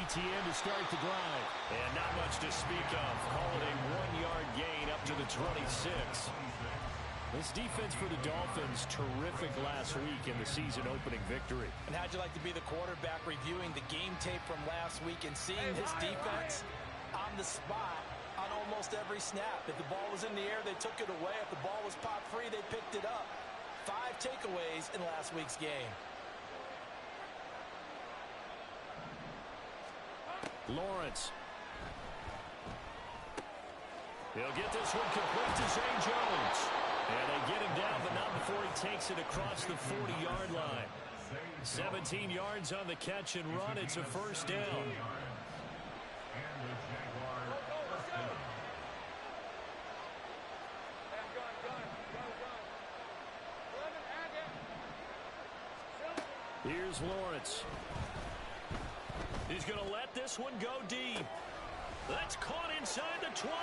Etienne to start the drive. And not much to speak of. Call it a 1-yard gain up to the 26. This defense for the Dolphins, terrific last week in the season-opening victory. And how'd you like to be the quarterback reviewing the game tape from last week and seeing this defense on the spot on almost every snap? If the ball was in the air, they took it away. If the ball was popped free, they picked it up. 5 takeaways in last week's game. Lawrence. He'll get this one complete to Zay Jones. And they get him down, but not before he takes it across the 40-yard line. 17 yards on the catch and run. It's a first down. Here's Lawrence. He's going to let this one go deep. That's caught inside the 20.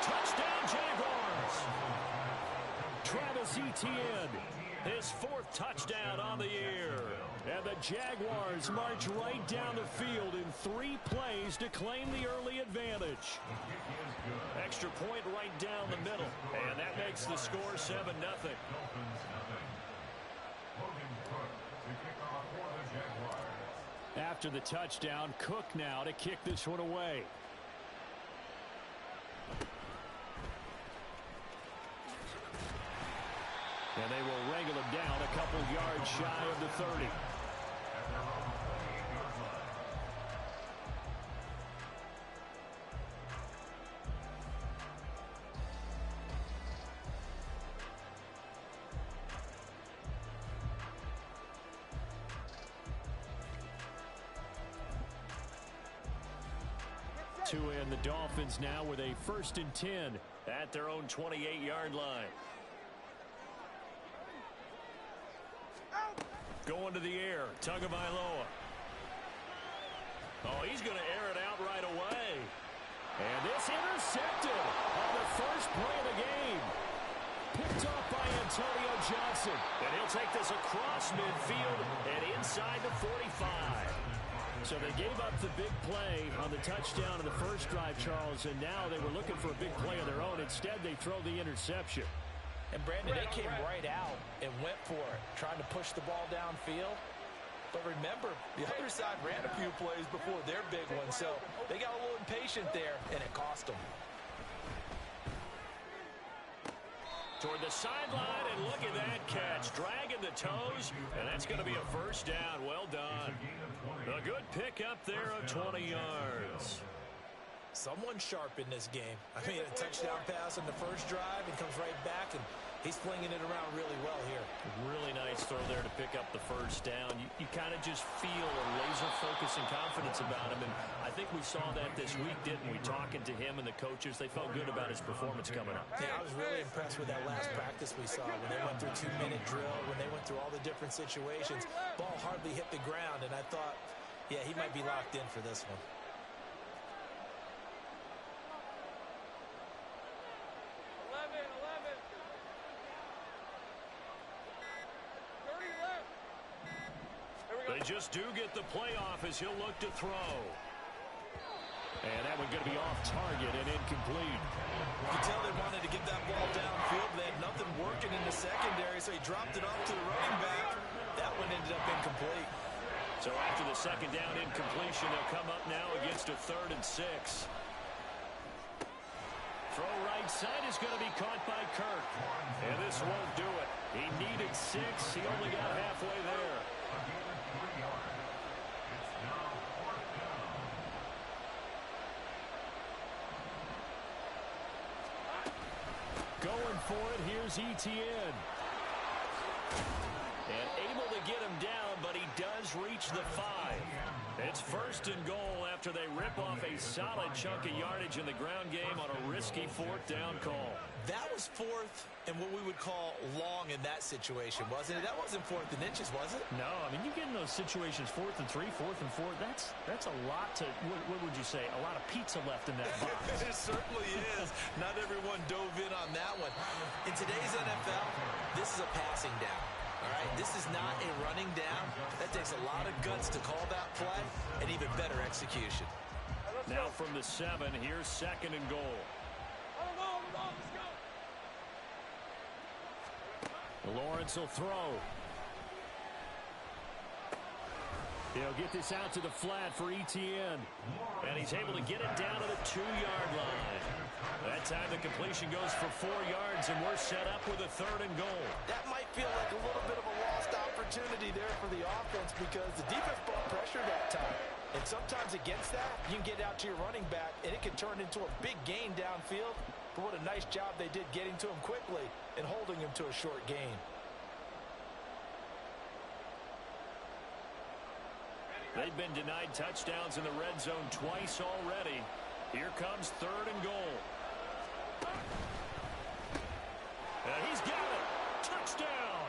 Touchdown, Jaguars. Travis Etienne, his 4th touchdown on the year. And the Jaguars march right down the field in 3 plays to claim the early advantage. Extra point right down the middle. And that makes the score 7-0. After the touchdown, Cook now to kick this one away. And they will wrangle him down a couple yards shy of the 30. And the Dolphins now with a 1st and 10 at their own 28-yard line. Going to the air, Tagovailoa. Oh, he's going to air it out right away. And this intercepted on the first play of the game. Picked off by Antonio Johnson. And he'll take this across midfield and inside the 45. So they gave up the big play on the touchdown in the first drive, Charles, and now they were looking for a big play of their own. Instead, they throw the interception. And, Brandon, they came right out and went for it, trying to push the ball downfield. But remember, the other side ran a few plays before their big one, so they got a little impatient there, and it cost them. Toward the sideline, and look at that catch. Dragging the toes, and that's going to be a first down. Well done. A good pick up there of 20 yards. Someone sharp in this game. I mean, a touchdown pass on the first drive and comes right back, and he's flinging it around really well here. Really nice throw there to pick up the first down. You kind of just feel a laser focus and confidence about him, and I think we saw that this week, didn't we? Talking to him and the coaches, they felt good about his performance coming up. Yeah, I was really impressed with that last practice we saw when they went through 2-minute drill, when they went through all the different situations. Ball hardly hit the ground, and I thought, yeah, he might be locked in for this one. They just do get the playoff as he'll look to throw. And that one going to be off target and incomplete. You can tell they wanted to get that ball downfield. They had nothing working in the secondary, so he dropped it off to the running back. That one ended up incomplete. So after the second down incompletion, they'll come up now against a 3rd and 6. Throw right side is going to be caught by Kirk. And this won't do it. He needed 6. He only got halfway there. Going for it, here's Etienne. And able to get him down, but he does reach the 5. It's 1st and goal after they rip off a solid chunk of yardage in the ground game on a risky 4th down call. That was 4th and what we would call long in that situation, wasn't it? That wasn't 4th and inches, was it? No, I mean, you get in those situations 4th and 3, 4th and 4. That's a lot to, what would you say, a lot of pizza left in that box. It certainly is. Not everyone dove in on that one. In today's NFL, this is a passing down. All right, this is not a running down. That takes a lot of guts to call that play, and even better execution. Now from the 7, here's 2nd and goal. Lawrence will throw. He'll get this out to the flat for Etienne. And he's able to get it down to the 2-yard line. That time the completion goes for 4 yards, and we're set up with a 3rd and goal. That might feel like a little bit of a lost opportunity there for the offense because the defense brought pressure that time. And sometimes against that, you can get out to your running back, and it can turn into a big gain downfield. But what a nice job they did getting to him quickly and holding him to a short gain. They've been denied touchdowns in the red zone twice already. Here comes 3rd and goal. And he's got it. Touchdown.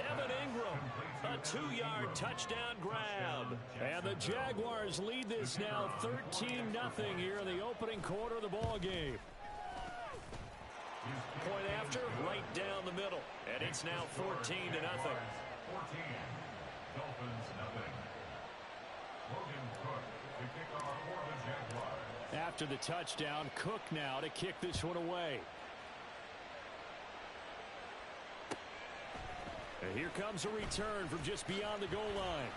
Evan Ingram, a 2-yard touchdown grab. And the Jaguars lead this now 13-0 here in the opening quarter of the ball game. Point after, right down the middle. And it's now 14-0. After the touchdown, Cook now to kick this one away. And here comes a return from just beyond the goal line.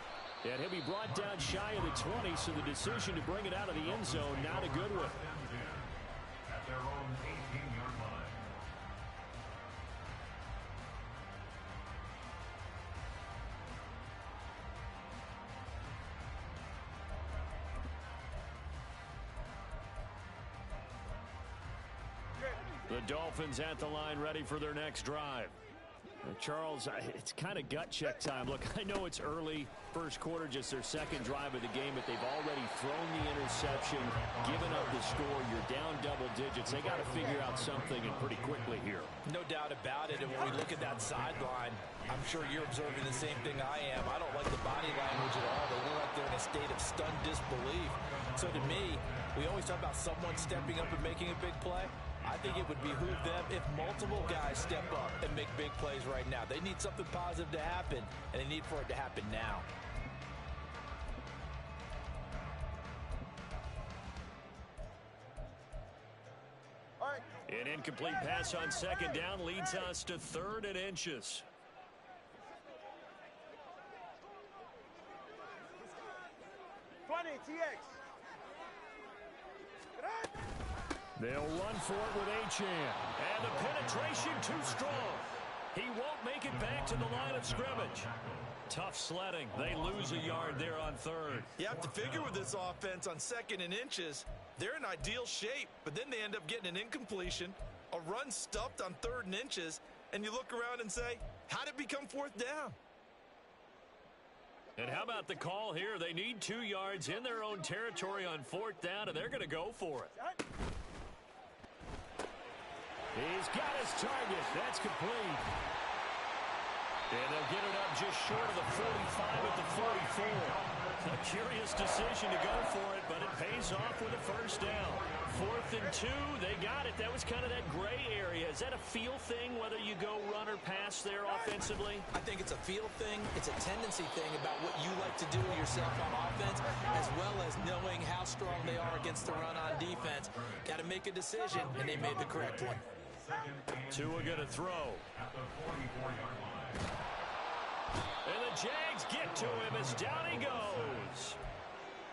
And he'll be brought down shy of the 20, so the decision to bring it out of the end zone, not a good one. At their own 18-yard line. The Dolphins at the line ready for their next drive. Charles, it's kind of gut check time. Look, I know it's early, first quarter, just their 2nd drive of the game, but they've already thrown the interception, given up the score. You're down double digits. They got to figure out something, and pretty quickly here. No doubt about it. And when we look at that sideline, I'm sure you're observing the same thing I am. I don't like the body language at all. They look like they're in a state of stunned disbelief. So to me, we always talk about someone stepping up and making a big play. I think it would behoove them if multiple guys step up and make big plays right now. They need something positive to happen, and they need for it to happen now. An incomplete pass on 2nd down leads us to 3rd and inches. They'll run for it with Achane. And the penetration too strong. He won't make it back to the line of scrimmage. Tough sledding. They lose a yard there on 3rd. You have to figure with this offense on 2nd and inches, they're in ideal shape, but then they end up getting an incompletion, a run stuffed on 3rd and inches, and you look around and say, how did it become 4th down? And how about the call here? They need 2 yards in their own territory on 4th down, and they're going to go for it. He's got his target. That's complete. And they'll get it up just short of the 45 at the 44. A curious decision to go for it, but it pays off with a 1st down. 4th and 2, they got it. That was kind of that gray area. Is that a feel thing, whether you go run or pass there offensively? I think it's a feel thing. It's a tendency thing about what you like to do yourself on offense, as well as knowing how strong they are against the run on defense. Got to make a decision, and they made the correct one. Tua going to throw. And the Jags get to him as down he goes.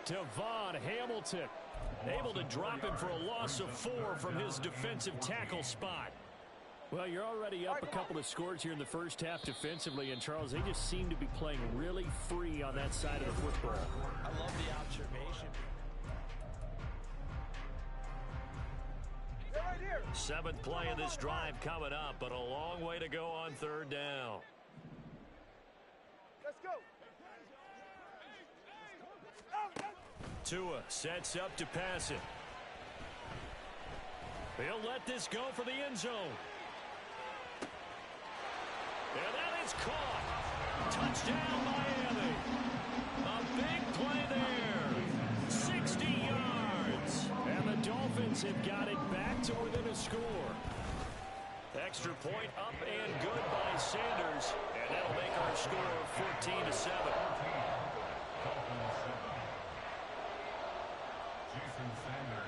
Devon Hamilton able to drop him for a loss of 4 from his defensive tackle spot. Well, you're already up a couple of scores here in the first half defensively, and Charles, they just seem to be playing really free on that side of the football. I love the observation. 7th play of this drive coming up, but a long way to go on 3rd down. Let's go. Tua sets up to pass it. He'll let this go for the end zone. And that is caught. Touchdown, Miami. A big play there. 60 yards. And the Dolphins have got it back to within a score. Extra point up and good by Sanders. And that'll make our score 14-7.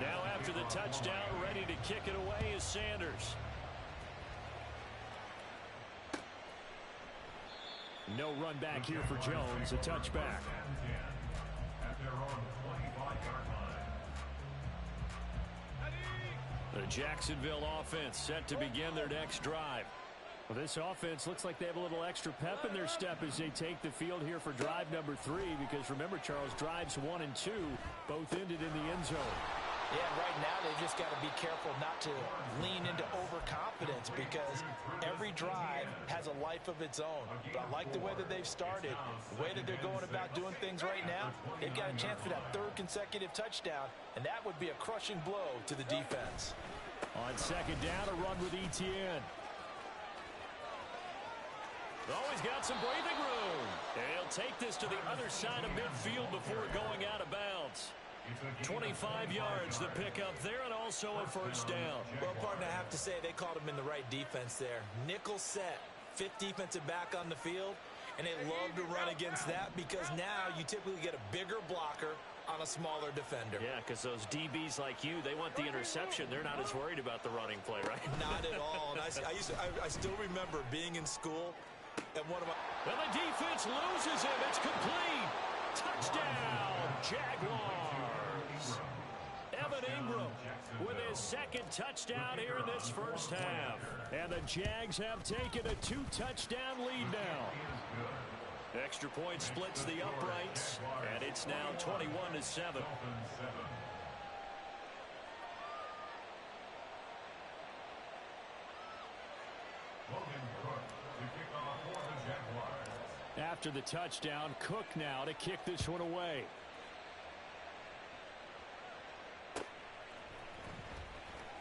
Now after the touchdown, ready to kick it away is Sanders. No run back here for Jones. A touchback. The Jacksonville offense set to begin their next drive. Well, this offense looks like they have a little extra pep in their step as they take the field here for drive number 3. Because remember, Charles, drives 1 and 2 both ended in the end zone. Yeah, right now they've just got to be careful not to lean into overconfidence because every drive has a life of its own. But I like the way that they've started, the way that they're going about doing things right now. They've got a chance for that 3rd consecutive touchdown, and that would be a crushing blow to the defense. On second down, a run with Etienne. Always got some breathing room. And he'll take this to the other side of midfield before going out of bounds. 25 yards the pickup there, and also a first down. Well, partner, I have to say they called him in the right defense there. Nickel set, 5th defensive back on the field, and they love to run against that because now you typically get a bigger blocker on a smaller defender. Yeah, because those DBs like you, they want the interception. They're not as worried about the running play, right? Not at all. And I still remember being in school, and one of my... Well, the defense loses him. It's complete. Touchdown, Jaguars. Evan Ingram with his 2nd touchdown here in this first half. And the Jags have taken a 2-touchdown lead now. Extra point splits the uprights, and it's now 21-7. After the touchdown, Cook now to kick this one away.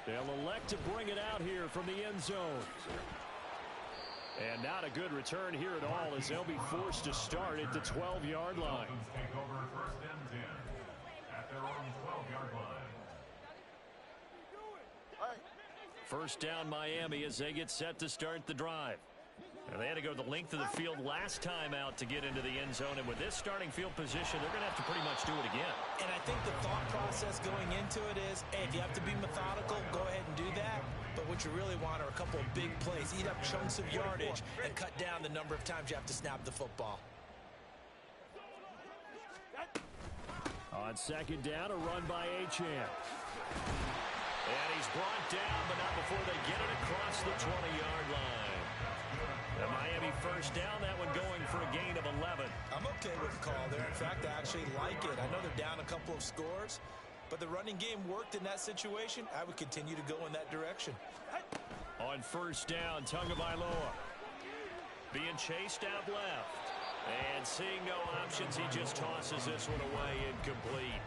They'll elect to bring it out here from the end zone. And not a good return here at all as they'll be forced to start at the 12-yard line. First down Miami as they get set to start the drive. And they had to go the length of the field last time out to get into the end zone. And with this starting field position, they're going to have to pretty much do it again. And I think the thought process going into it is, hey, if you have to be methodical, go ahead and do that. But what you really want are a couple of big plays. Eat up chunks of yardage and cut down the number of times you have to snap the football. On second down, a run by Achane. And he's brought down, but not before they get it across the 20-yard line. The Miami first down, that one going for a gain of 11. I'm okay with the call there. In fact, I actually like it. I know they're down a couple of scores, but the running game worked in that situation. I would continue to go in that direction. On first down, Tagovailoa being chased out left. And seeing no options, he just tosses this one away incomplete.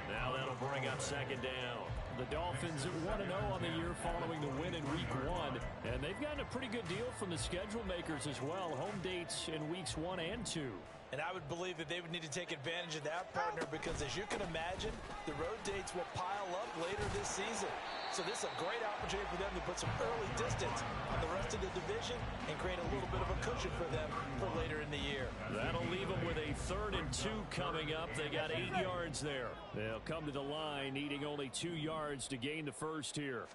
Now that'll bring up second down. The Dolphins at 1-0 on the year following the win in Week 1. And they've gotten a pretty good deal from the schedule makers as well. Home dates in Weeks 1 and 2. And I would believe that they would need to take advantage of that, partner, because as you can imagine, the road dates will pile up later this season. So this is a great opportunity for them to put some early distance on the rest of the division and create a little bit of a cushion for them for later in the year. That'll leave them with a 3rd and 2 coming up. They got 8 yards there. They'll come to the line, needing only 2 yards to gain the first here.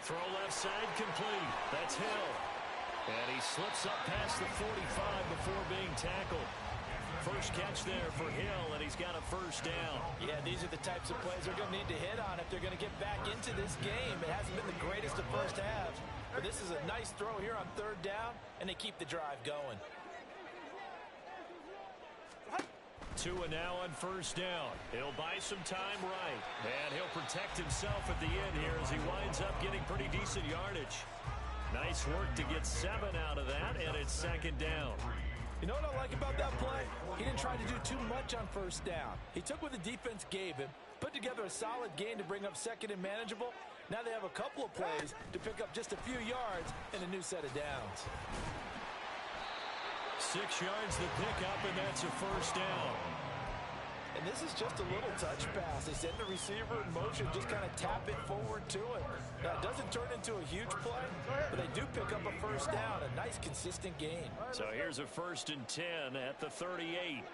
Throw left side complete. That's Hill. And he slips up past the 45 before being tackled. First catch there for Hill, and he's got a first down. Yeah, these are the types of plays they're going to need to hit on if they're going to get back into this game. It hasn't been the greatest of first halves, but this is a nice throw here on 3rd down, and they keep the drive going. Tua now on first down. He'll buy some time right, and he'll protect himself at the end here as he winds up getting pretty decent yardage. Nice work to get 7 out of that, and it's second down. You know what I like about that play? He didn't try to do too much on first down. He took what the defense gave him, put together a solid gain to bring up second and manageable. Now they have a couple of plays to pick up just a few yards and a new set of downs. 6 yards to pick up, and that's a first down. And this is just a little touch pass. They send the receiver in motion, just kind of tap it forward to him. Now, it doesn't turn into a huge play, but they do pick up a first down, a nice, consistent gain. So here's a 1st and 10 at the 38.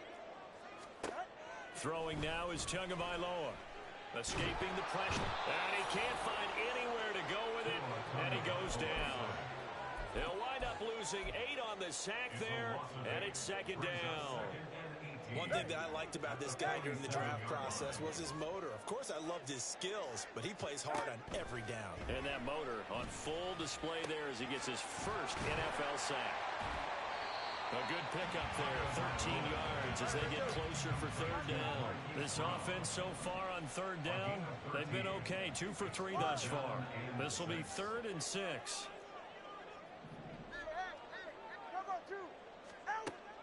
Throwing now is Tagovailoa. Escaping the pressure. And he can't find anywhere to go with it, and he goes down. They'll wind up losing 8 on the sack there, and it's 2nd down. One thing that I liked about this guy during the draft process was his motor. Of course, I loved his skills, but he plays hard on every down. And that motor on full display there as he gets his first NFL sack. A good pickup there, 13 yards as they get closer for 3rd down. This offense so far on 3rd down, they've been okay, 2 for 3 thus far. This will be 3rd and 6.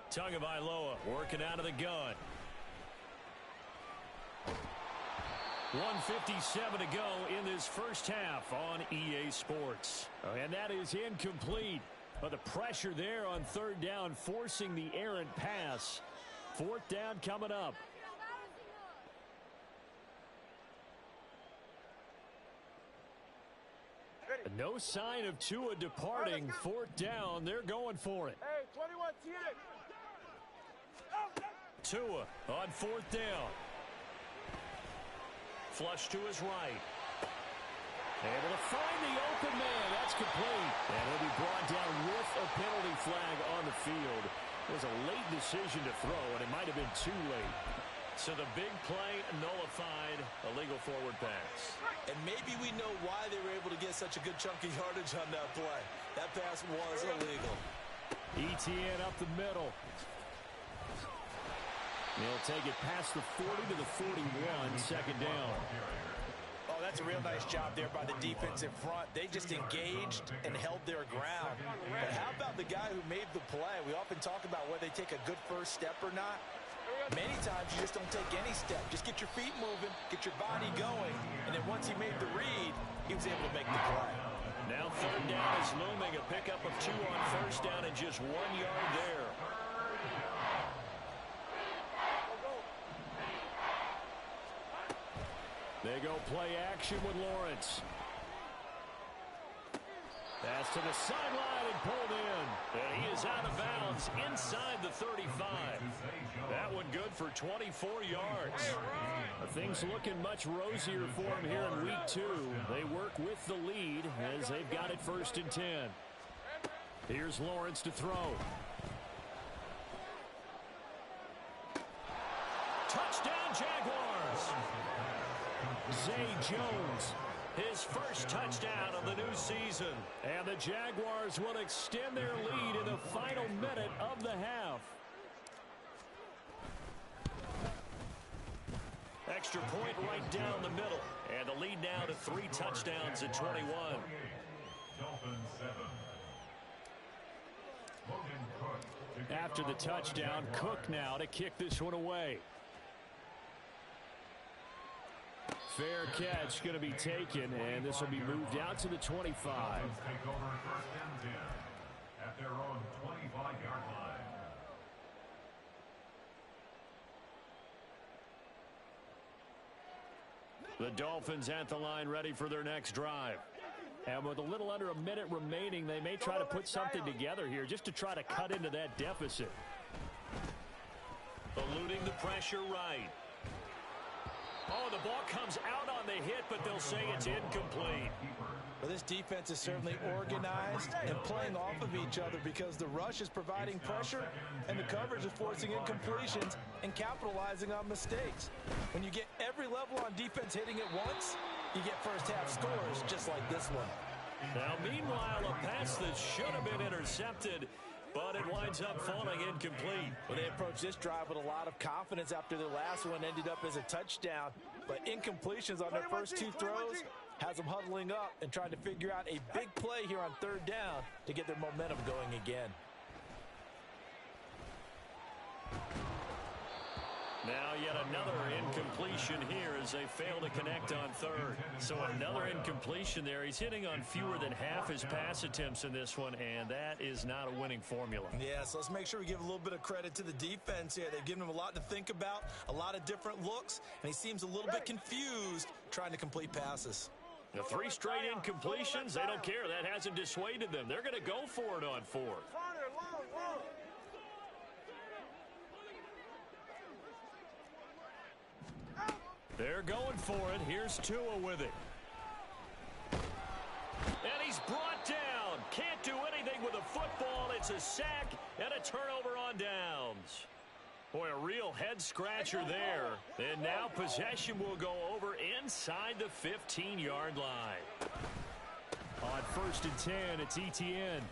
Tagovailoa working out of the gun. 1:57 to go in this first half on EA Sports. And that is incomplete. But the pressure there on 3rd down, forcing the errant pass. 4th down coming up. No sign of Tua departing. 4th down, they're going for it. Hey, 21 Tua on 4th down. Flush to his right. Able to find the open man. That's complete. And he'll be brought down with a penalty flag on the field. It was a late decision to throw, and it might have been too late. So the big play nullified, a legal forward pass. And maybe we know why they were able to get such a good chunk of yardage on that play. That pass was illegal. ETN up the middle. He'll take it past the 40 to the 41, 2nd down. Oh, that's a real nice job there by the defense in front. They just engaged and held their ground. But how about the guy who made the play? We often talk about whether they take a good first step or not. Many times you just don't take any step. Just get your feet moving, get your body going, and then once he made the read, he was able to make the play. Now 3rd down is looming. A pickup of 2 on 1st down and just 1 yard there. They go play action with Lawrence. Pass to the sideline and pulled in. And he is out of bounds inside the 35. That one good for 24 yards. Things looking much rosier for him here in week 2. They work with the lead as they've got it 1st and 10. Here's Lawrence to throw. Touchdown Jaguars. Zay Jones, his first touchdown of the new season. And the Jaguars will extend their lead in the final minute of the half. Extra point right down the middle. And the lead now to 3 touchdowns at 21. After the touchdown, Cook now to kick this one away. Fair catch going to be taken, and this will be moved out to the 25. Take over 1st and 10 at their own 25-yard line. The Dolphins at the line ready for their next drive. And with a little under a minute remaining, they may try to put something together here just to try to cut into that deficit. Eluding the pressure right. Oh, the ball comes out on the hit, but they'll say it's incomplete. Well, this defense is certainly organized and playing off of each other because the rush is providing pressure and the coverage is forcing incompletions and capitalizing on mistakes. When you get every level on defense hitting at once, you get first half scores just like this one. Now, meanwhile, a pass that should have been intercepted, but it winds up falling incomplete. Well, they approached this drive with a lot of confidence after their last one ended up as a touchdown. But incompletions on their first 2 throws has them huddling up and trying to figure out a big play here on 3rd down to get their momentum going again. Now yet another incompletion here as they fail to connect on third. So another incompletion there. He's hitting on fewer than half his pass attempts in this one, and that is not a winning formula. Yeah, so let's make sure we give a little bit of credit to the defense here. They've given him a lot to think about, a lot of different looks, and he seems a little bit confused trying to complete passes. The 3 straight incompletions, they don't care. That hasn't dissuaded them. They're going to go for it on 4th. They're going for it. Here's Tua with it. And he's brought down. Can't do anything with a football. It's a sack and a turnover on downs. Boy, a real head-scratcher there. And now possession will go over inside the 15-yard line. On 1st and 10, it's Etienne.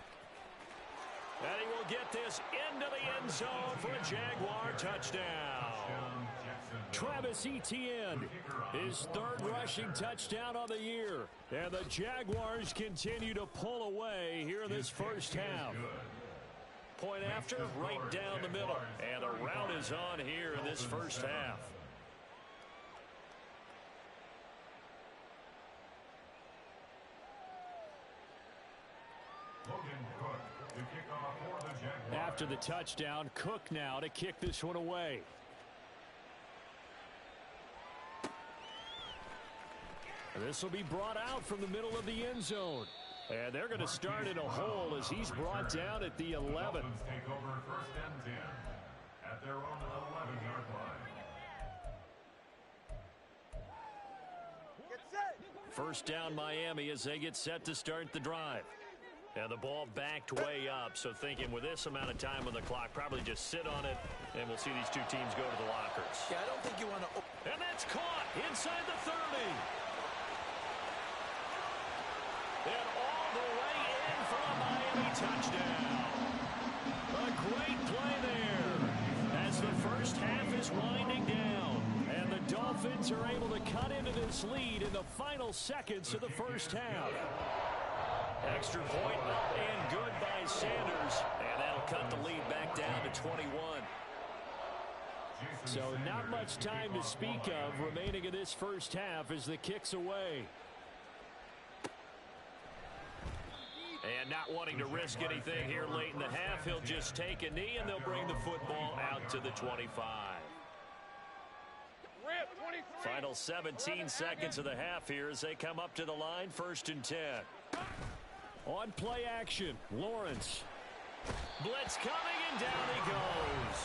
And he will get this into the end zone for a Jaguar touchdown. Travis Etienne, his 3rd rushing touchdown of the year. And the Jaguars continue to pull away here in this first half. Point after, right down the middle. And the route is on here in this first half. After the touchdown, Cook now to kick this one away. This will be brought out from the middle of the end zone. And they're going to start in a hole as he's brought down at the 11. Take over 1st and 10 at their own 11-yard line. 1st down Miami as they get set to start the drive. And the ball backed way up, so thinking with this amount of time on the clock, probably just sit on it, and we'll see these 2 teams go to the lockers. Yeah, I don't think you want to... And that's caught inside the 30. And all the way in for a Miami touchdown. A great play there as the first half is winding down. And the Dolphins are able to cut into this lead in the final seconds of the first half. Extra point up and good by Sanders. And that'll cut the lead back down to 21. So not much time to speak of remaining in this first half as the kick's away. And not wanting to risk anything here late in the half, he'll just take a knee and they'll bring the football out to the 25. Final 17 seconds of the half here as they come up to the line, 1st and 10. On play action, Lawrence. Blitz coming, and down he goes.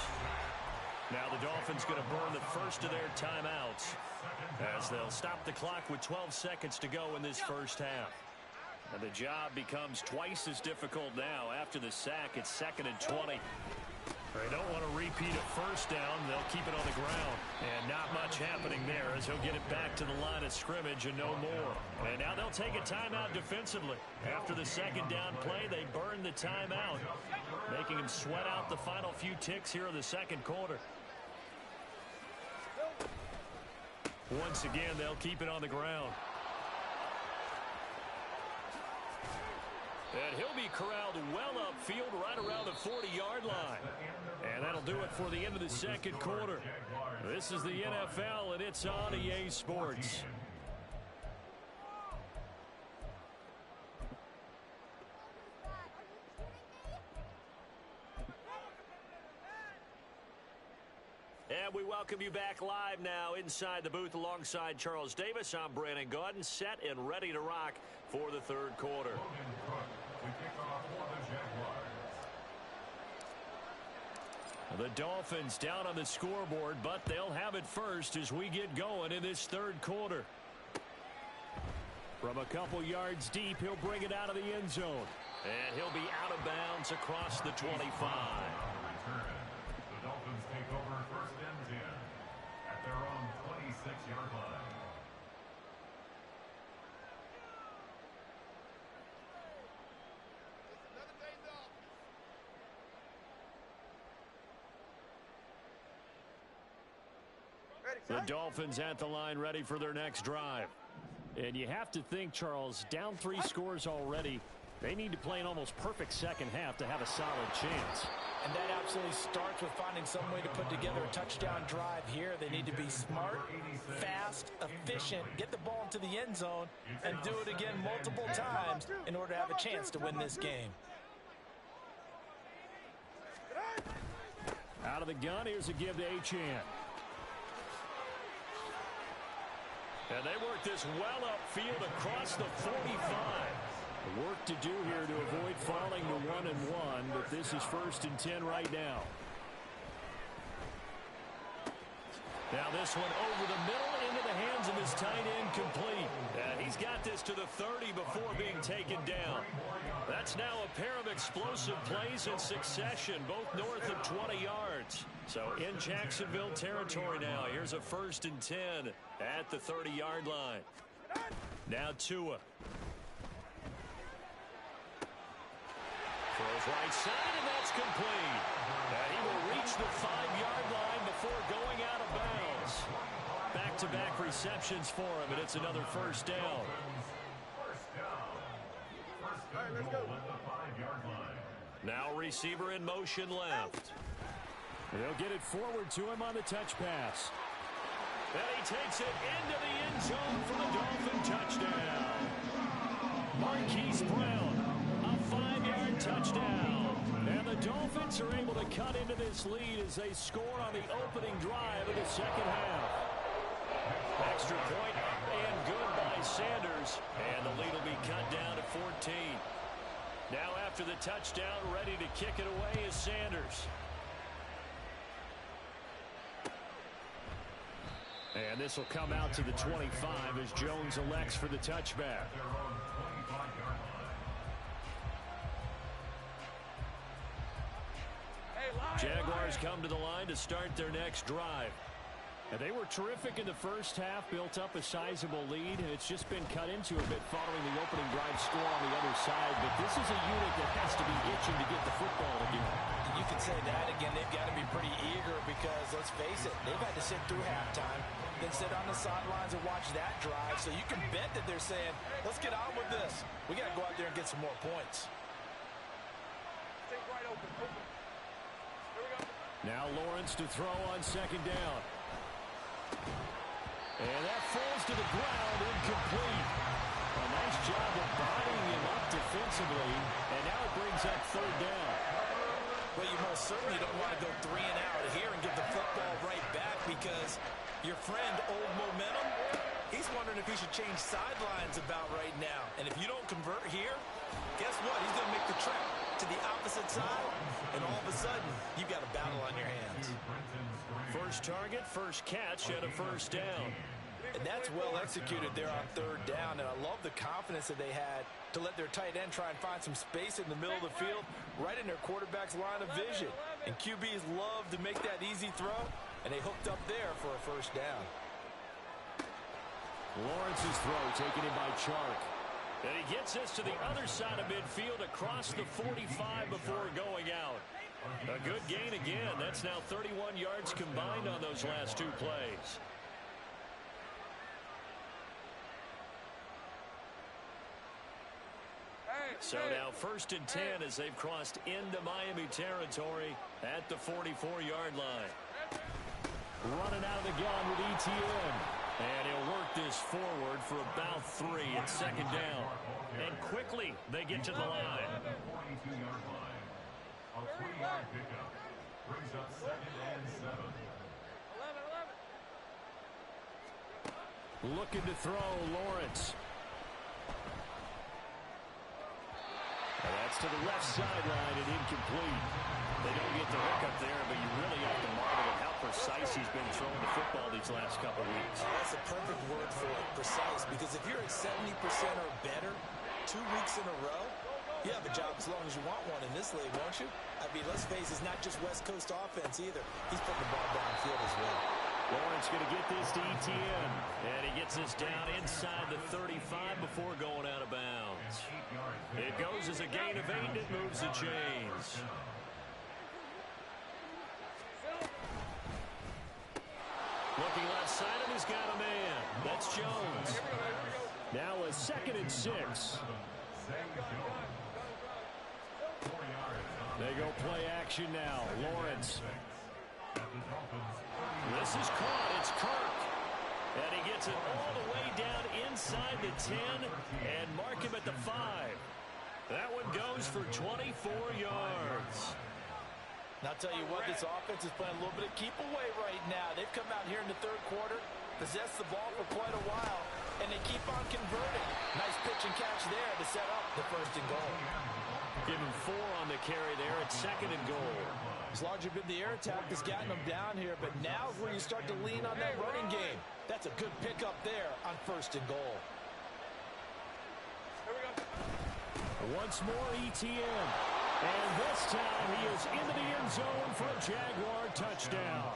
Now the Dolphins going to burn the first of their timeouts as they'll stop the clock with 12 seconds to go in this first half. And the job becomes twice as difficult now. After the sack, it's 2nd and 20. They don't want to repeat a 1st down. They'll keep it on the ground. And not much happening there as he'll get it back to the line of scrimmage and no more. And now they'll take a timeout defensively. After the 2nd down play, they burn the timeout, making him sweat out the final few ticks here in the 2nd quarter. Once again, they'll keep it on the ground. And he'll be corralled well upfield right around the 40-yard line. And that'll do it for the end of the 2nd quarter. This is the NFL, and it's on EA Sports. And we welcome you back live now inside the booth alongside Charles Davis. I'm Brandon Gaudin, set and ready to rock for the 3rd quarter. The Dolphins down on the scoreboard, but they'll have it first as we get going in this 3rd quarter. From a couple yards deep, he'll bring it out of the end zone. And he'll be out of bounds across the 25. The Dolphins take over 1st and 10 at their own 26-yard line. The Dolphins at the line ready for their next drive. And you have to think, Charles, down 3 scores already. They need to play an almost perfect second half to have a solid chance. And that absolutely starts with finding some way to put together a touchdown drive here. They need to be smart, fast, efficient, get the ball into the end zone, and do it again multiple times in order to have a chance to win this game. Out of the gun, here's a give to Achane. And they work this well upfield across the 45. Work to do here to avoid falling to 1-1, but this is 1st and 10 right now. Now this one over the middle into the hands of his tight end, complete. He's got this to the 30 before being taken down. That's now a pair of explosive plays in succession, both north of 20 yards. So in Jacksonville territory now. Here's a 1st and 10 at the 30-yard line. Now Tua. Throws right side, and that's complete. And he will reach the 5-yard line before going out of bounds. Back-to-back receptions for him, and it's another 1st down. Now receiver in motion left. They'll get it forward to him on the touch pass. And he takes it into the end zone for the Dolphin touchdown. Marquise Brown, a 5-yard touchdown. And the Dolphins are able to cut into this lead as they score on the opening drive of the second half. Extra point up and good by Sanders. And the lead will be cut down to 14. Now after the touchdown, ready to kick it away is Sanders. And this will come out to the 25 as Jones elects for the touchback. Jaguars come to the line to start their next drive. And they were terrific in the first half, built up a sizable lead, and it's just been cut into a bit following the opening drive score on the other side. But this is a unit that has to be itching to get the football again. You can say that again. They've got to be pretty eager because, let's face it, they've had to sit through halftime, then sit on the sidelines and watch that drive. So you can bet that they're saying, let's get on with this. We got to go out there and get some more points. Now Lawrence to throw on 2nd down. And that falls to the ground, incomplete. A nice job of bodying him up defensively, and now it brings up 3rd down. Well, you most certainly don't want to go 3 and out here and get the football right back because your friend, Old Momentum, he's wondering if he should change sidelines about right now. And if you don't convert here, guess what? He's going to make the trek to the opposite side, and all of a sudden, you've got a battle on your hands. First target, first catch, and a 1st down. And that's well executed there on 3rd down, and I love the confidence that they had to let their tight end try and find some space in the middle of the field, right in their quarterback's line of vision. And QBs love to make that easy throw, and they hooked up there for a 1st down. Lawrence's throw taken in by Chark. And he gets this to the other side of midfield across the 45 before going out. A good gain again. That's now 31 yards combined on those last 2 plays. So now 1st and 10 as they've crossed into Miami territory at the 44-yard line. Running out of the gun with Etienne. And he'll work this forward for about 3 at 2nd down. And quickly they get to the line. A 3-yard pickup brings up 2nd and 7. Looking to throw, Lawrence. And that's to the left sideline and incomplete. They don't get the hook up there, but you really have to marvel at how precise he's been throwing the football these last couple of weeks. That's a perfect word for it, precise, because if you're at 70% or better 2 weeks in a row, you have a job as long as you want one in this league, won't you? I mean, let's face it, it's not just West Coast offense either. He's putting the ball downfield as well. Lawrence going to get this to Etienne. And he gets this down inside the 35 before going out of bounds. It goes as a gain of 8, and it moves the chains. Looking left side, and he's got a man. That's Jones. Now a 2nd and 6. They go play action now. Lawrence. This is caught. It's Kirk. And he gets it all the way down inside the 10 and mark him at the 5. That one goes for 24 yards. Now, I'll tell you what, this offense is playing a little bit of keep away right now. They've come out here in the third quarter, possessed the ball for quite a while, and they keep on converting. Nice pitch and catch there to set up the first and goal. Give him 4 on the carry there at second and goal. It's largely been the air attack that's gotten them down here, but now is where you start to lean on that running game. That's a good pickup there on first and goal. Here we go. Once more, ETN. And this time he is into the end zone for a Jaguar touchdown.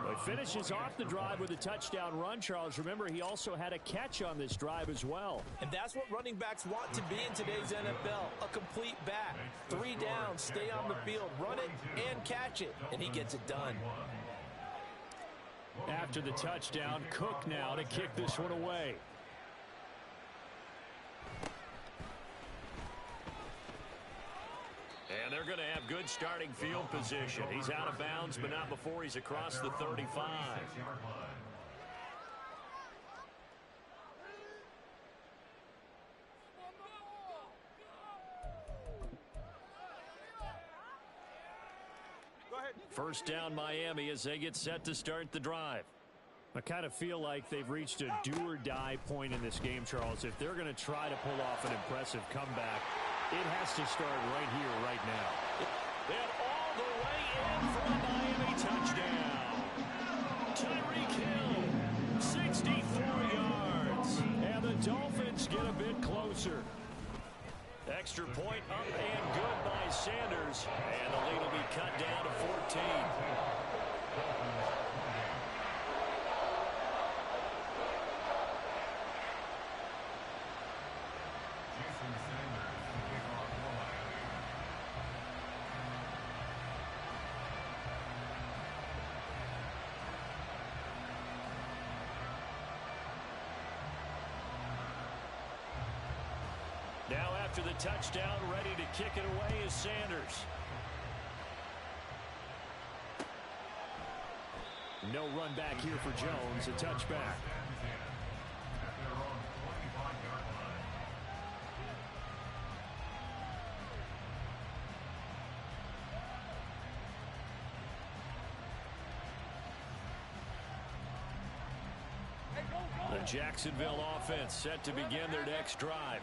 Well, he finishes off the drive with a touchdown run, Charles. Remember, he also had a catch on this drive as well. And that's what running backs want to be in today's NFL, a complete back. 3 down, stay on the field, run it, and catch it. And he gets it done. After the touchdown, Cook now to kick this one away. And they're going to have good starting field position. He's out of bounds, but not before he's across the 35. First down, Miami, as they get set to start the drive. I kind of feel like they've reached a do-or-die point in this game, Charles. If they're going to try to pull off an impressive comeback, it has to start right here, right now. And all the way in for a Miami touchdown. Tyreek Hill, 64 yards. And the Dolphins get a bit closer. Extra point up and good by Sanders. And the lead will be cut down to 14. Now after the touchdown, ready to kick it away is Sanders. No run back here for Jones, a touchback. The Jacksonville offense set to begin their next drive.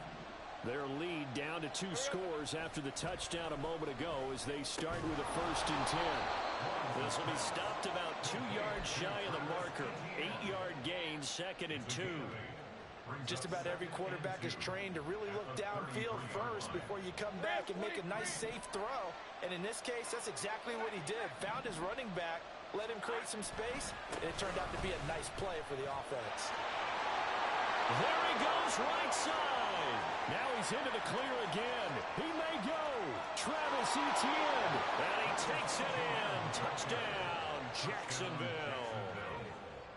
Their lead down to 2 scores after the touchdown a moment ago as they start with a 1st and 10. This will be stopped about 2 yards shy of the marker. 8-yard gain, 2nd and 2. Just about every quarterback is trained to really look downfield first before you come back and make a nice safe throw. And in this case, that's exactly what he did. Found his running back, let him create some space, and it turned out to be a nice play for the offense. There he goes, right side. Now he's into the clear again. He may go. Travis Etienne. And he takes it in. Touchdown, Jacksonville.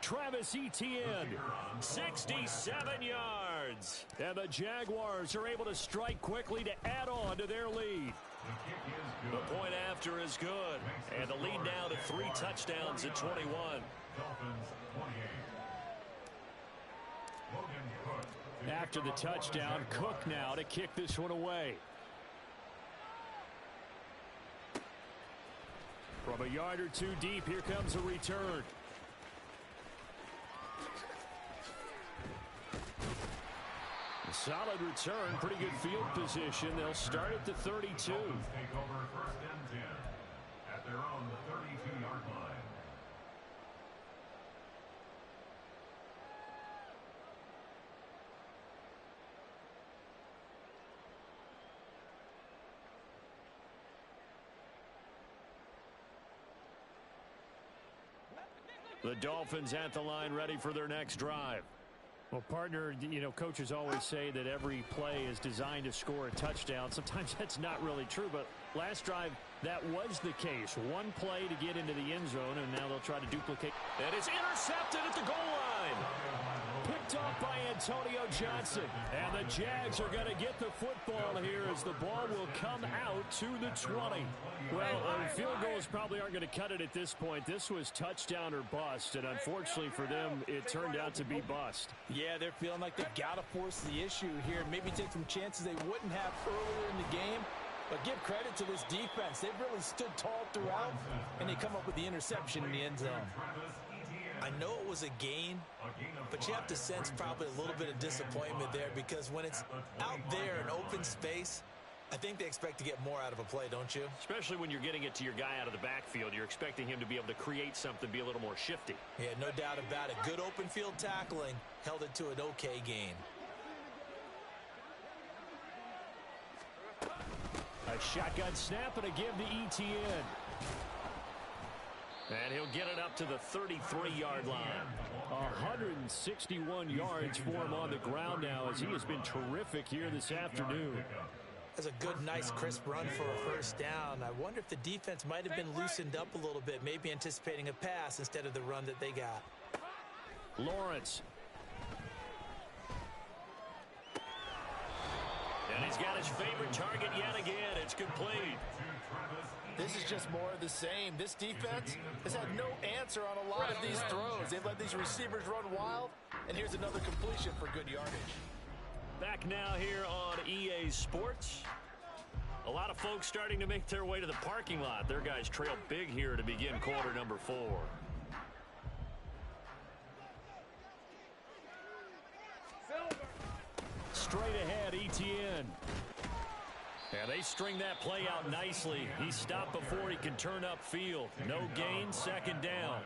Travis Etienne, 67 yards. And the Jaguars are able to strike quickly to add on to their lead. The point after is good. And the lead now to 3 touchdowns at 21. After the touchdown, Cook now to kick this one away. From a yard or 2 deep, here comes a return. A solid return, pretty good field position. They'll start at the 32. Take over 1st and 10 at their own 32-yard line. The Dolphins at the line, ready for their next drive. Well, partner, you know, coaches always say that every play is designed to score a touchdown. Sometimes that's not really true, but last drive, that was the case. One play to get into the end zone, and now they'll try to duplicate. And it's intercepted at the goal line. Picked Picked off by Antonio Johnson. And the Jags are going to get the football here as the ball will come out to the 20. Well, field goals probably aren't going to cut it at this point. This was touchdown or bust, and unfortunately for them, it turned out to be bust. Yeah, they're feeling like they've got to force the issue here. Maybe take some chances they wouldn't have earlier in the game. But give credit to this defense. They've really stood tall throughout, and they come up with the interception in the end zone. I know it was a gain, but you have to sense probably a little bit of disappointment there because when it's out there in open space, I think they expect to get more out of a play, don't you? Especially when you're getting it to your guy out of the backfield. You're expecting him to be able to create something, be a little more shifty. Yeah, no doubt about it. Good open field tackling held it to an okay gain. A shotgun snap and a give to ETN. And he'll get it up to the 33-yard line. 161 yards for him on the ground now as he has been terrific here this afternoon. That's a good, nice, crisp run for a first down. I wonder if the defense might have been loosened up a little bit, maybe anticipating a pass instead of the run that they got. Lawrence. And he's got his favorite target yet again. It's complete. This is just more of the same. This defense has had no answer on a lot of these throws. They've let these receivers run wild, and here's another completion for good yardage. Back now here on EA Sports. A lot of folks starting to make their way to the parking lot. Their guys trail big here to begin quarter number 4. Straight ahead, ETN. And they string that play out nicely. He stopped before he can turn upfield. No gain, second down.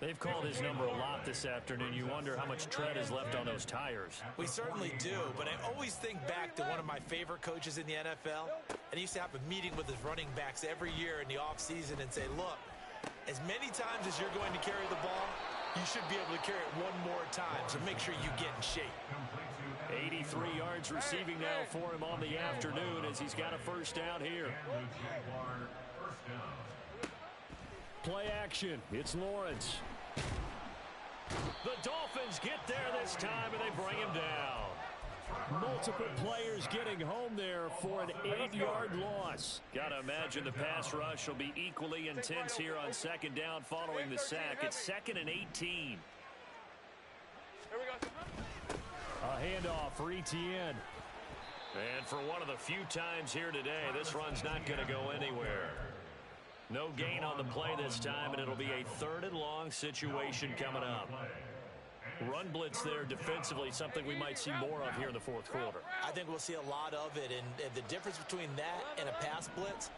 They've called his number a lot this afternoon. You wonder how much tread is left on those tires. We certainly do, but I always think back to one of my favorite coaches in the NFL. And he used to have a meeting with his running backs every year in the offseason and say, look, as many times as you're going to carry the ball, you should be able to carry it one more time, so make sure you get in shape. 83 yards receiving now for him on the afternoon as he's got a first down here. Play action. It's Lawrence. The Dolphins get there this time, and they bring him down. Multiple players getting home there for an 8-yard loss. Got to imagine the pass rush will be equally intense here on second down following the sack. It's 2nd and 18. A handoff for ETN. And for one of the few times here today, this run's not going to go anywhere. No gain on the play this time, and it'll be a 3rd and long situation coming up. Run blitz there defensively, something we might see more of here in the 4th quarter. I think we'll see a lot of it, and the difference between that and a pass blitz,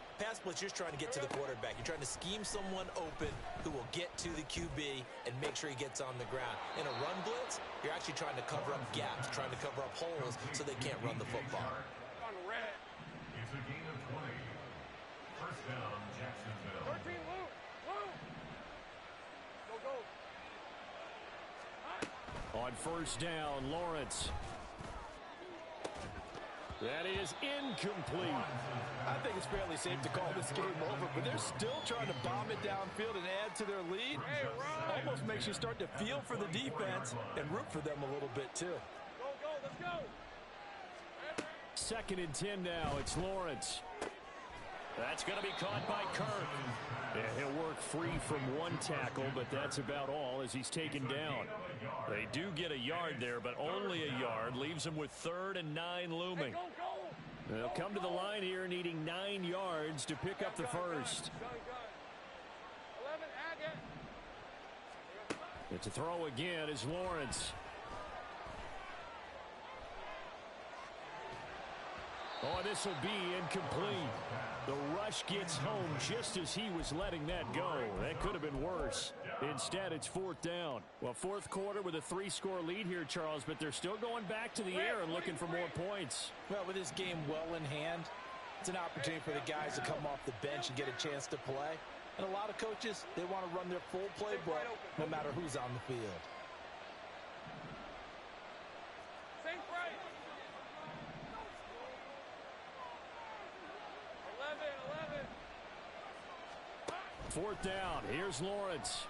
you're trying to get to the quarterback. You're trying to scheme someone open who will get to the QB and make sure he gets on the ground. In a run blitz, you're actually trying to cover up gaps, trying to cover up holes so they can't run the football. It's a gain of 20. First down, Jacksonville. 13, Luke. Go. On first down, Lawrence. That is incomplete. I think it's fairly safe to call this game over, but they're still trying to bomb it downfield and add to their lead. Almost makes you start to feel for the defense and root for them a little bit, too. Go, let's go. 2nd and 10 now. It's Lawrence. That's going to be caught by Kirk. Yeah, he'll work free from one tackle, but that's about all as he's taken down. They do get a yard there, but only a yard. Leaves them with 3rd and 9 looming. They'll come to the line here needing 9 yards to pick up the first. It's a throw again is Lawrence. Oh, this will be incomplete. The rush gets home just as he was letting that go. That could have been worse. Instead, it's 4th down. Well, 4th quarter with a 3-score lead here, Charles, but they're still going back to the air and looking for more points. Well, with this game well in hand, it's an opportunity for the guys to come off the bench and get a chance to play. And a lot of coaches, they want to run their full playbook no matter who's on the field. Same right. 11. 4th down. Here's Lawrence.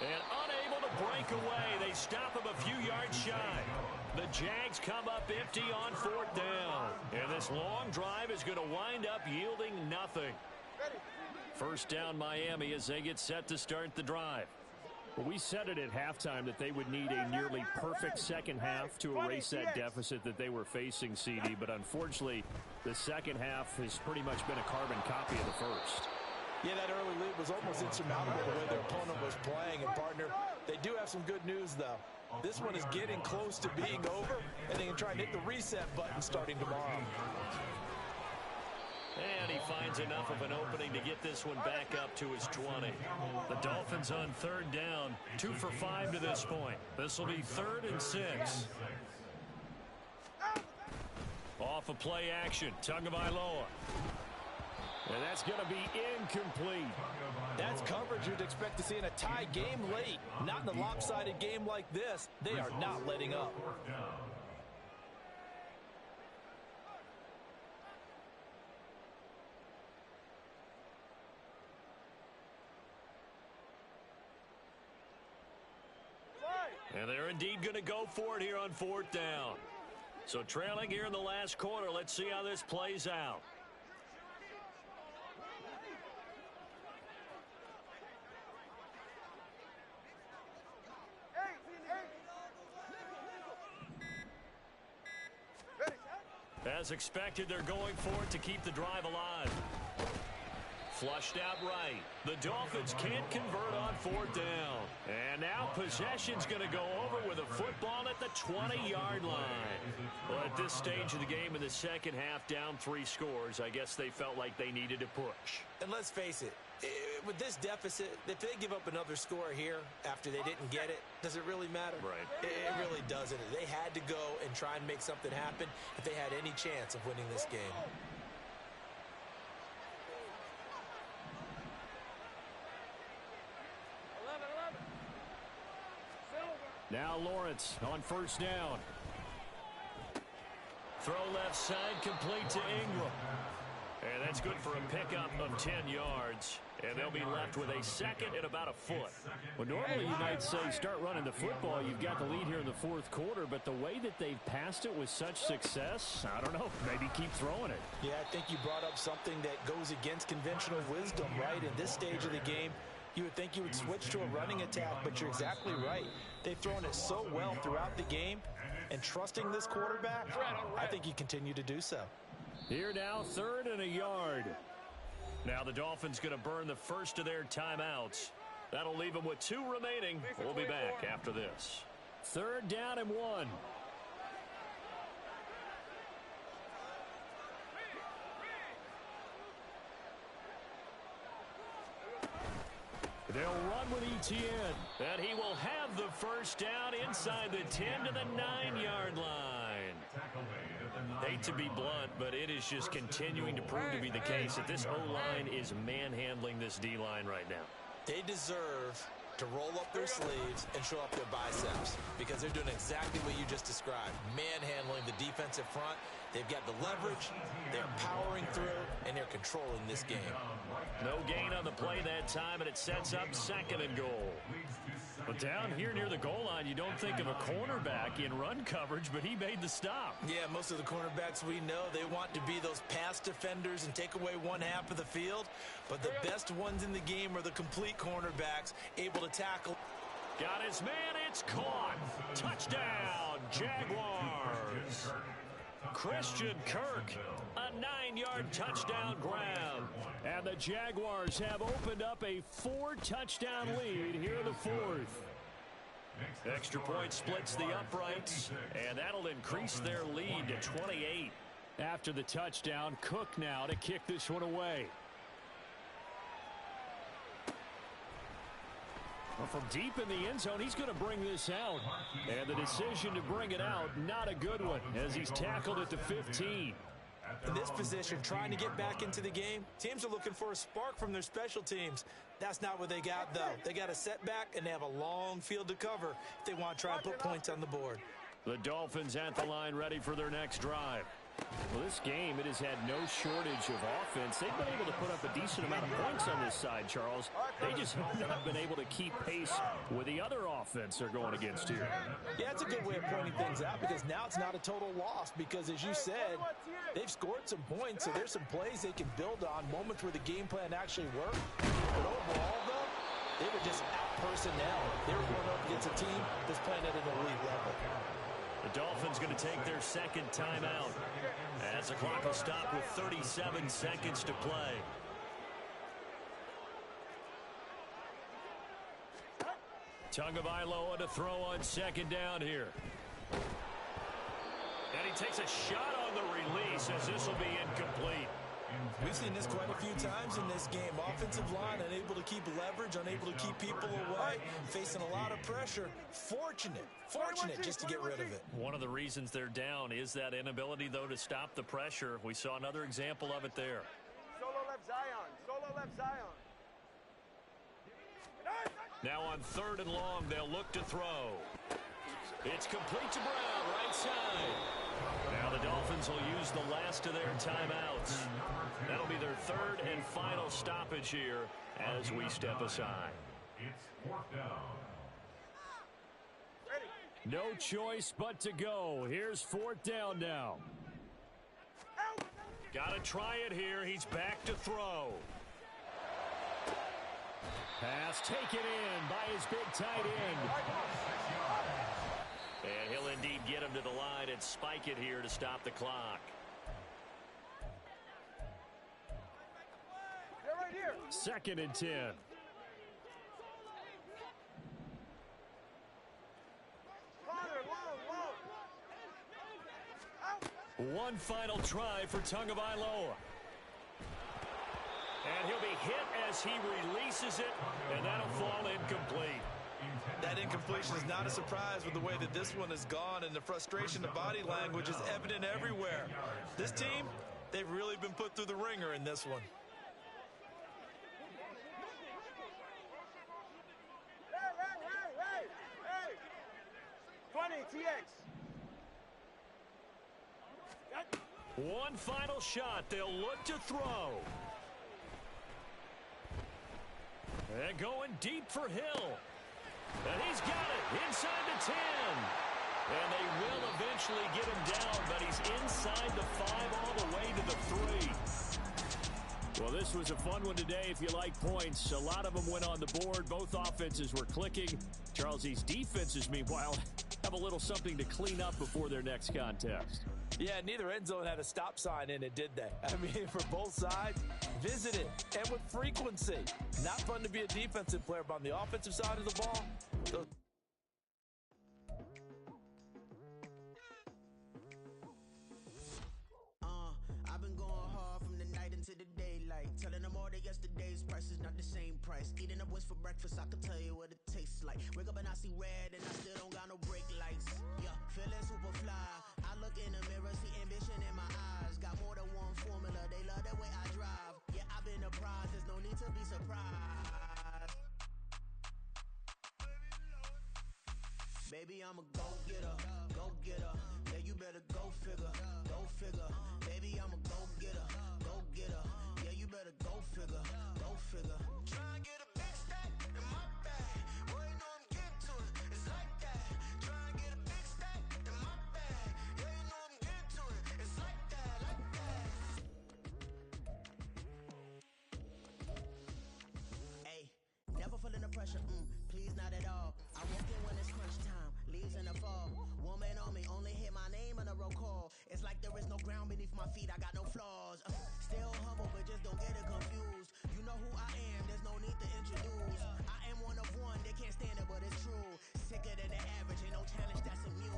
And unable break away. They stop him a few yards shy. The Jags come up empty on 4th down. And this long drive is going to wind up yielding nothing. First down Miami as they get set to start the drive. Well, we said it at halftime that they would need a nearly perfect second half to erase that deficit that they were facing, CD. But unfortunately, the second half has pretty much been a carbon copy of the first. Yeah, that early lead was almost insurmountable the way their opponent was playing. And, partner, they do have some good news, though. This one is getting close to being over, and they can try and hit the reset button starting tomorrow. And he finds enough of an opening to get this one back up to his 20. The Dolphins on 3rd down, 2 for 5 to this point. This will be 3rd and 6. Off of play action, Tagovailoa. And that's going to be incomplete. That's coverage you'd expect to see in a tie game late. Not in a lopsided game like this. They are not letting up. And they're indeed going to go for it here on 4th down. So trailing here in the last quarter. Let's see how this plays out. As expected, they're going for it to keep the drive alive. Flushed out right. The Dolphins can't convert on 4th down. And now possession's going to go over with a football at the 20-yard line. Well, at this stage of the game in the second half, down 3 scores, I guess they felt like they needed to push. And let's face it, with this deficit, if they give up another score here after they didn't get it, does it really matter? Right. It really doesn't. They had to go and try and make something happen if they had any chance of winning this game. Now Lawrence on 1st down. Throw left side, complete to Ingram. And that's good for a pickup of 10 yards. And they'll be left with a 2nd and about a foot. Well, normally you might say start running the football. You've got the lead here in the 4th quarter. But the way that they've passed it with such success, I don't know, maybe keep throwing it. Yeah, I think you brought up something that goes against conventional wisdom, right? In this stage of the game, you would think you would switch to a running attack, but you're exactly right. They've thrown it so well throughout the game, and trusting this quarterback, I think you continue to do so. Here now, 3rd and a yard. Now the Dolphins going to burn the first of their timeouts. That'll leave them with 2 remaining. We'll be back after this. 3rd down and 1. They'll run with Etienne. And he will have the first down inside the 10 to the 9-yard line. Hate to be blunt, but it is just continuing to prove to be the case that this O-line is manhandling this D-line right now. They deserve to roll up their sleeves and show up their biceps because they're doing exactly what you just described, manhandling the defensive front. They've got the leverage, they're powering through, and they're controlling this game. No gain on the play that time, and it sets up 2nd and goal. But down here near the goal line, you don't think of a cornerback in run coverage, but he made the stop. Yeah, most of the cornerbacks we know, they want to be those pass defenders and take away one half of the field. But the best ones in the game are the complete cornerbacks, able to tackle. Got his man, it's caught. Touchdown, Jaguars. Christian Kirk, a 9-yard touchdown grab. And the Jaguars have opened up a 4-touchdown lead here in the 4th. Extra point splits the uprights, and that'll increase their lead to 28. After the touchdown, Cook now to kick this one away. Well, from deep in the end zone, he's going to bring this out. And the decision to bring it out, not a good one, as he's tackled at the 15. In this position, trying to get back into the game, teams are looking for a spark from their special teams. That's not what they got, though. They got a setback, and they have a long field to cover if they want to try and put points on the board. The Dolphins at the line ready for their next drive. Well, this game, it has had no shortage of offense. They've been able to put up a decent amount of points on this side, Charles. They just have not been able to keep pace with the other offense they're going against here. Yeah, it's a good way of pointing things out because now it's not a total loss because, as you said, they've scored some points, so there's some plays they can build on, moments where the game plan actually worked. But overall, though, they were just out-personnel. They were going up against a team that's playing at an elite level. The Dolphins going to take their second timeout as the clock will stop with 37 seconds to play. Tagovailoa to throw on second down here. And he takes a shot on the release as this will be incomplete. We've seen this quite a few times in this game. Offensive line unable to keep leverage, unable to keep people away, facing a lot of pressure. Fortunate just to get rid of it. One of the reasons they're down is that inability, though, to stop the pressure. We saw another example of it there. Solo left Zion. Solo left Zion. Now on 3rd and long, they'll look to throw. It's complete to Brown, right side. Now the Dolphins will use the last of their timeouts. That'll be their 3rd and final stoppage here as we step aside. It's 4th down. No choice but to go. Here's 4th down now. Got to try it here. He's back to throw. Pass taken in by his big tight end. And he'll indeed get him to the line and spike it here to stop the clock. They're right here. 2nd and 10. One final try for Tagovailoa. And he'll be hit as he releases it, and that'll fall incomplete. That incompletion is not a surprise with the way that this one has gone, and the frustration, the body language is evident everywhere. This team, they've really been put through the ringer in this one. Hey! 20, TX. One final shot. They'll look to throw. And going deep for Hill. And he's got it inside the 10. And they will eventually get him down, but he's inside the 5 all the way to the 3. Well, this was a fun one today if you like points. A lot of them went on the board. Both offenses were clicking. Charles, these defenses, meanwhile, have a little something to clean up before their next contest. Yeah, neither end zone had a stop sign in it, did they? I mean, for both sides, visited and with frequency. Not fun to be a defensive player, but on the offensive side of the ball, those I've been going hard from the night into the daylight. Telling them all that yesterday's price is not the same price. Eating up what's for breakfast, I can tell you what it tastes like. Wake up and I see red and I still don't got no brake lights. Yeah, feeling super fly. I look in the mirror, see ambition in my eyes. Got more than one formula, they love the way I drive. Yeah, I've been a prize, there's no need to be surprised. Baby, I'm a go-getter, go-getter. Yeah, you better go figure, go figure. Baby, I'm a go-getter, go-getter. Yeah, you better go figure, go figure. Try and get a big stack in my bag. Boy, you know I'm getting to it, it's like that. Try and get a big stack in my bag. Yeah, you know I'm getting to it, it's like that, like that. Hey, never feeling the pressure, please not at all. I walk in when it's crunch time, leaves in the fall. Woman on me, only hit my name in a roll call. It's like there is no ground beneath my feet, I got no flaws. Still humble, but just don't get it confused. You know who I am, there's no need to introduce. I am one of one, they can't stand it, but it's true. Sicker than the average, ain't no challenge that's immune.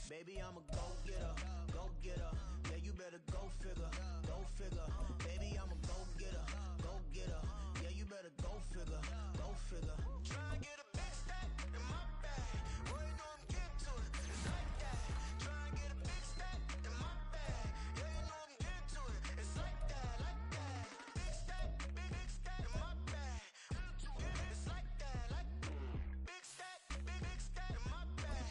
Baby, I'm a go-getter, go-getter. Yeah, you better go figure, go figure. Baby, I'm a go-getter, go-getter. Yeah, you better go figure, go figure. Try and get a big stack in my bag. Boy, you know I'm getting to it, it's like that. Try and get a big stack in my bag. Yeah, you know I'm getting to it, it's like that, like that. Big stack in my bag. It's like that, like big stack in my bag.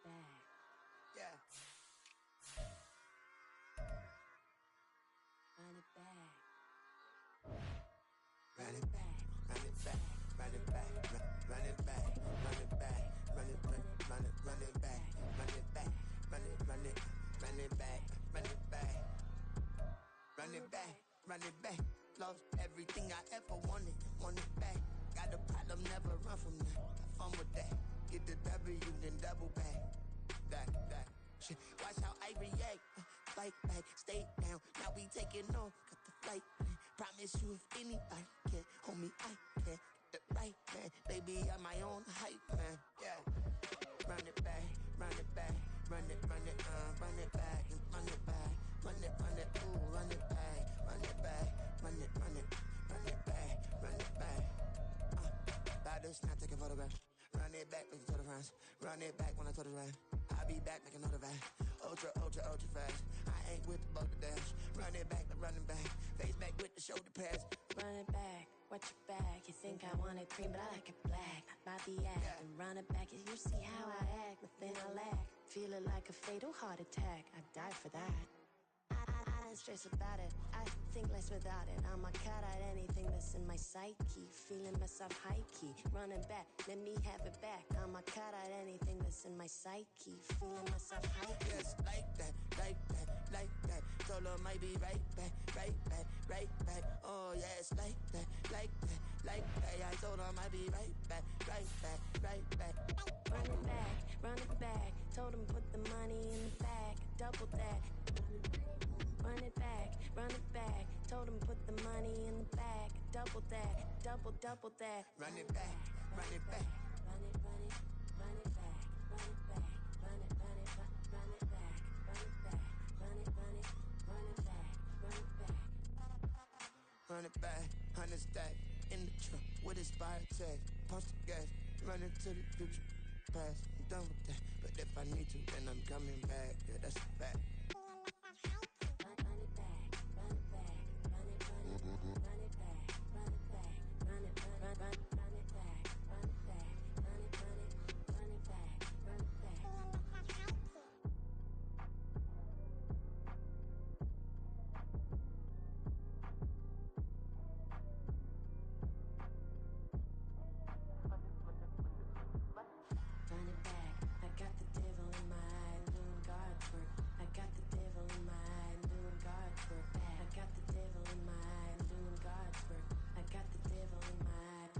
back. Yeah. Run it back. Run it back, run it back, run it back, run it back, run it back, run it back, run it back, run it back, run it back, run it back, run it back, run it back. Lost everything I ever wanted, want it back. Got a problem, never run from that. Have fun with that. Get the W, then double back. That. Shit. Watch how I react. Fight back, stay down. Now we taking off, got the flight plan. Promise you if anybody can, homie, I can. Get the right man, baby, I'm my own hype man. Yeah. Run it back, run it back, run it back, and run it back, run it, ooh, run it back, run it back, run it back, run it back. By this now, take a photograph. Run it back, make it to the friends. Run it back when I told it right. I'll be back, make another back. Ultra fast. I ain't with the boat to dash. Run it back, but running back. Face back with the shoulder pads. Run it back, watch your back. You think I want it cream, but I like it black. Body act Yeah. and run it back. You see how I act, nothing I lack. Feeling like a fatal heart attack. I'd die for that. I don't stress about it. I think less without it. I'ma cut out anything that's in my psyche. Feeling myself high key. Running back, let me have it back. I'ma cut out anything that's in my psyche. Feeling myself high key. Yes, like that. Told her might be right back. Oh, yes, like that. I told her might be right back. Run it back. Told him put the money in the bag. Double that. Run it back. Told him put the money in the bag. Double that. Double that. Run it back. Run it back. Run it back. Run it back. Run it back. Run it back. Run it back, 100 stack in the truck with expired tag. Pump the gas, running to the future. Past, I'm done with that. But if I need to, then I'm coming back. Yeah, that's a fact. Run it back. Run it back. Run it back. Run it back. Run it back. Run it back. Run it back. Run it back. Run it back. Run it back. I got the devil in my eye, doing guard work. I got the devil in my eye, doing guard work. I got the devil in my eye, doing guard work. I got the devil in my eye.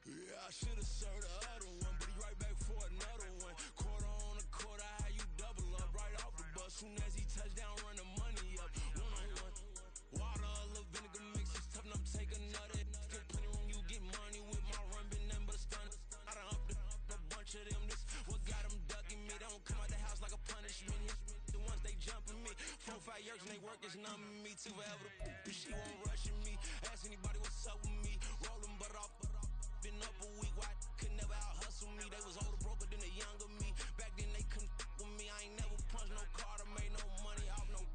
Yeah, I should've served the other one, but he right back for another one. Quarter on a quarter, how you double up right off the bus. Soon as he touch down, run the money up. One-on-one. Water, a little vinegar mix, it's tough enough to take another. Still plenty room, you get money with my run, been nothing but a stun. I done upped a bunch of them. This what got them ducking me. They don't come out the house like a punishment. The ones they jumping me. 4-5 years and they work is numbing me. Too forever the she won't rushing me. Ask anybody what's up with me. Rolling butt off. Been up a week, why could never out hustle me? They was older, broker than the younger me. Back then they couldn't with me. I ain't never punched no card or made no money off no.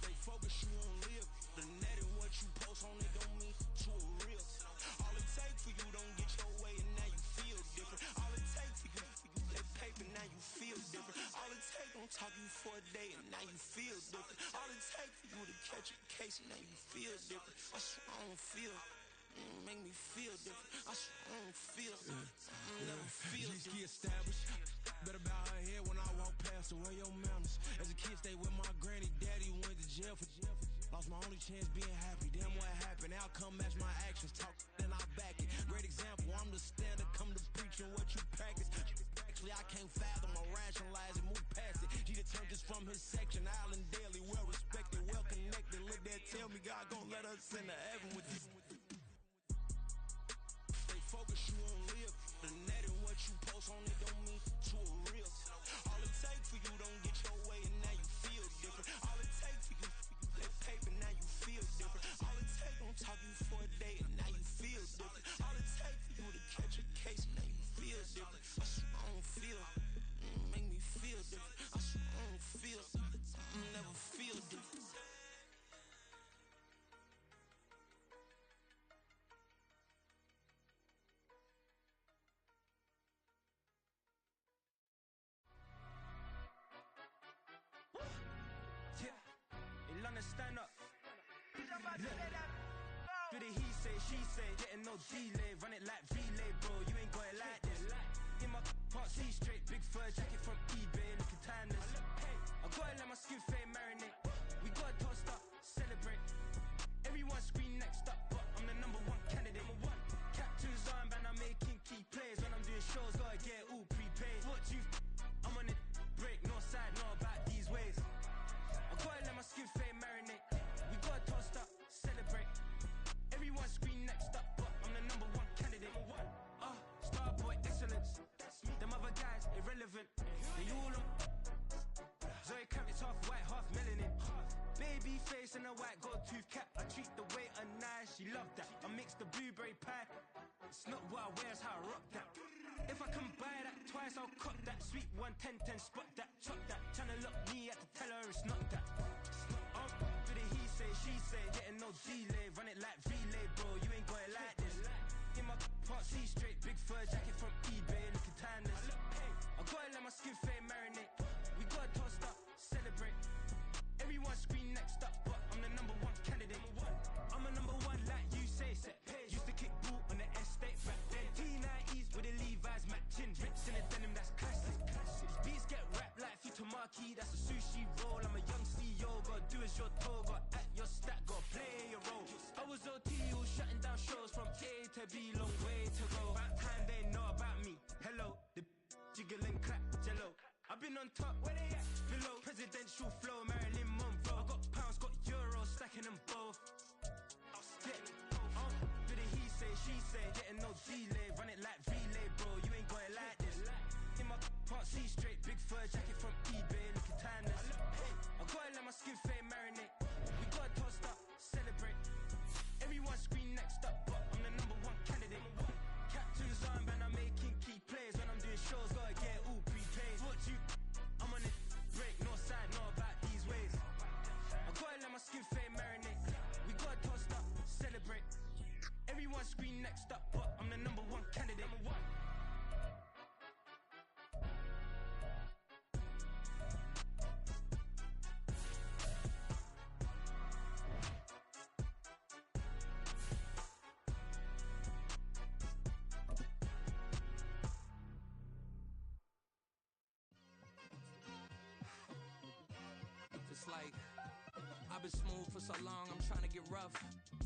They focus, you won't live. The net and what you post on it don't mean to a real. All it take for you don't get your way and now you feel different. All it take for you that paper, now you feel different. All it take don't talk you for a day and now you feel different. All it take for you to catch a case and now you feel different. I swear I don't feel. Make me feel different. I swear I don't feel. Never feel different. Established. Better bow her head when I walk past her. Where your manners? As a kid, stayed with my granny. Daddy went to jail for. Lost my only chance being happy. Damn, what happened? Outcome match my actions. Talk, then I back it. Great example. I'm the standard. Come to preaching what you practice. Actually, I can't fathom or rationalize it. Move past it. She the Turkers from his section, Island Daily, well respected, well connected. Look there, tell me God gon' let us into heaven with this. Stay focused, you won't live. The net and what you post on it don't mean to a real. All it takes for you don't get your way and now you feel different. All it takes for you that paper, now you feel different. All it takes don't talk you for a day and now you feel different. All it takes for you to catch a case and now you feel different. I swear I don't feel, make me feel different. I swear I don't feel, never feel different. Stand up. Do the he say, she say, getting no delay, run it like relay, bro. You ain't got it like this. In my part C straight, big fur jacket from eBay, looking timeless. I gotta let my skin fade marinate. We gotta toast up, celebrate. Everyone scream next up, but I'm the number one candidate. Captain's armband, I'm making key plays. When I'm doing shows, gotta get all prepaid. What you I'm on it, break, no side, no about these ways. I gotta let my skin fade marinate. We gotta toast up, celebrate. Everyone scream next up, but I'm the number one candidate. Starboy excellence. Them other guys irrelevant. They all look. Zoe Kravitz half white, half melanin. Baby face and a white gold tooth cap. I treat the waiter nice, she love that. I mix the blueberry pie. It's not what I wear, it's how I rock that. If I can buy that twice, I'll cut that. Sweet 110, spot that, chop that. Tryna look me at the teller, it's not that. Do the he say, she say, getting no delay. Run it like relay, bro, you ain't got it like this. In my part C straight, big fur jacket from eBay, looking timeless. I gotta let my skin fade marinate. We gotta toast up, celebrate. Everyone scream next up, but I'm the number one candidate. I'm a number one like you say, set pace. Used to kick boot on the estate back then. T90s with the Levi's matching. Rips in the denim, that's classic. These beats get wrapped like Futamaki, that's a sushi roll. I'm a young CEO, gotta do as you're told. Gotta act your stat, gotta play your role. I was OT, all shutting down shows from A to B, long way to go. About time they know about me. Hello, the jiggle and clap, jello. I've been on top, where they at? Below, presidential flow, Marilyn Monroe. I got pounds, got euros, stacking them both. Do the he say, she say, getting no delay. Run it like relay, bro, you ain't got it like this. In my part C straight, big fur jacket from eBay, looking timeless. I gotta let my skin fade marinate. We gotta toast up, celebrate. Everyone scream next up, but I'm the number one candidate. Captain's armband, I'm making key plays. When I'm doing shows, gotta get all prepaid. What you I'm on it, break, no side, no about these ways. I gotta let my skin fade marinate. We gotta toast up, celebrate. Everyone scream next up, but I'm the number one candidate. It's like I've been smooth for so long, I'm trying to get rough.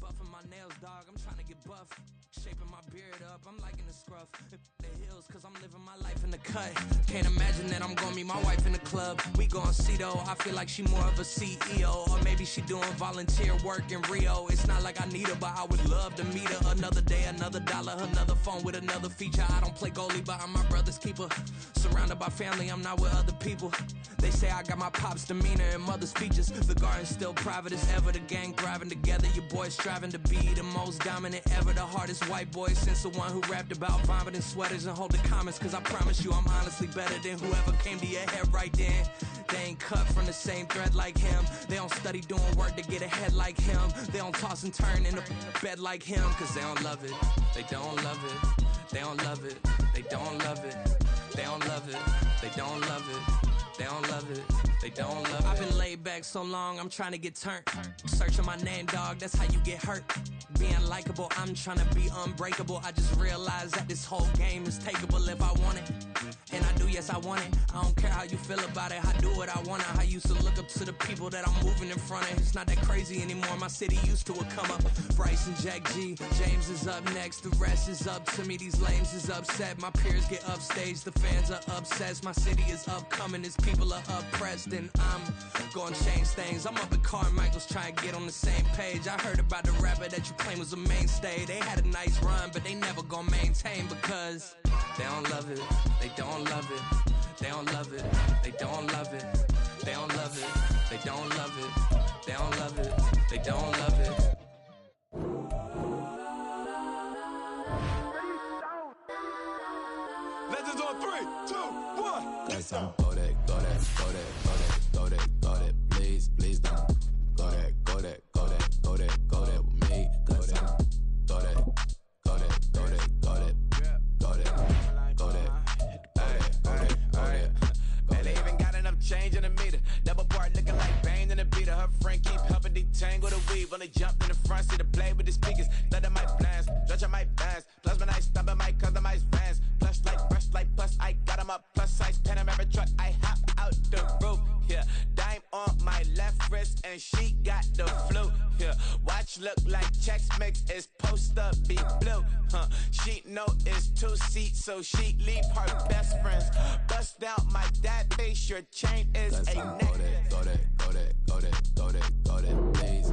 Buffing my nails, dog, I'm trying to get buff. Shaping my beard up, I'm liking the scruff. The hills, cause I'm living my life in the cut. Can't imagine that I'm gonna meet my wife in the club. We gon' see though, I feel like she more of a CEO. Or maybe she doing volunteer work in Rio. It's not like I need her, but I would love to meet her. Another day, another dollar, another phone with another feature. I don't play goalie, but I'm my brother's keeper. Surrounded by family, I'm not with other people. They say I got my pop's demeanor and mother's features. The garden's still private as ever, the gang thriving together. Your boys striving to be the most dominant ever. The hardest white boy since the one who rapped about vomiting sweaters and holding comments. Cause I promise you I'm honestly better than whoever came to your head right then. They ain't cut from the same thread like him. They don't study doing work to get ahead like him. They don't toss and turn in the bed like him. Cause they don't love it, they don't love it. They don't love it, they don't love it. They don't love it, they don't love it. They don't love it, they don't love it. I've been laid back so long, I'm trying to get turned. Searching my name, dog, that's how you get hurt. Being likable, I'm trying to be unbreakable. I just realized that this whole game is takeable if I want it. And I do, yes, I want it. I don't care how you feel about it, I do what I want. I used to look up to the people that I'm moving in front of. It's not that crazy anymore, my city used to it come up. Bryce and Jack G, James is up next. The rest is up to me, these lames is upset. My peers get upstaged, the fans are obsessed. My city is upcoming, its people are oppressed. then I'm gonna change things. I'm up at Carmichael's trying to get on the same page. I heard about the rapper that you claim was a mainstay. They had a nice run, but they never gonna maintain because they don't love it, they don't love it, they don't love it, they don't love it, they don't love it, they don't love it, they don't love it, they don't love it. Legends on 3, 2, 1. Let's go. Go that, go that, go that, go that, go that, go that. Please, please don't. Go that, go that, go that, go that, go that with me. Go that, go that, go that, go that, go that, go that, go that. Hey, hey, hey. Man, they even got enough change in the meter. Double part looking like Bane in the beater. Her friend keep helping detangle the weave. When they jumped in the front seat to play with the speakers. Thunder my plans, stretch on my bands. Plus when I stumble my customize vans. Plush like brush like plus I got 'em up. Plus size Panamera truck. I hop out the roof. Yeah, dime on my left wrist and she got the flu. Yeah, watch look like Chex Mix is post up be blue. She know it's 2 seats, so she leave her best friends. Bust out my dad face. Your chain is a neck. Go that, go that, go that, go that, go that, go that, please.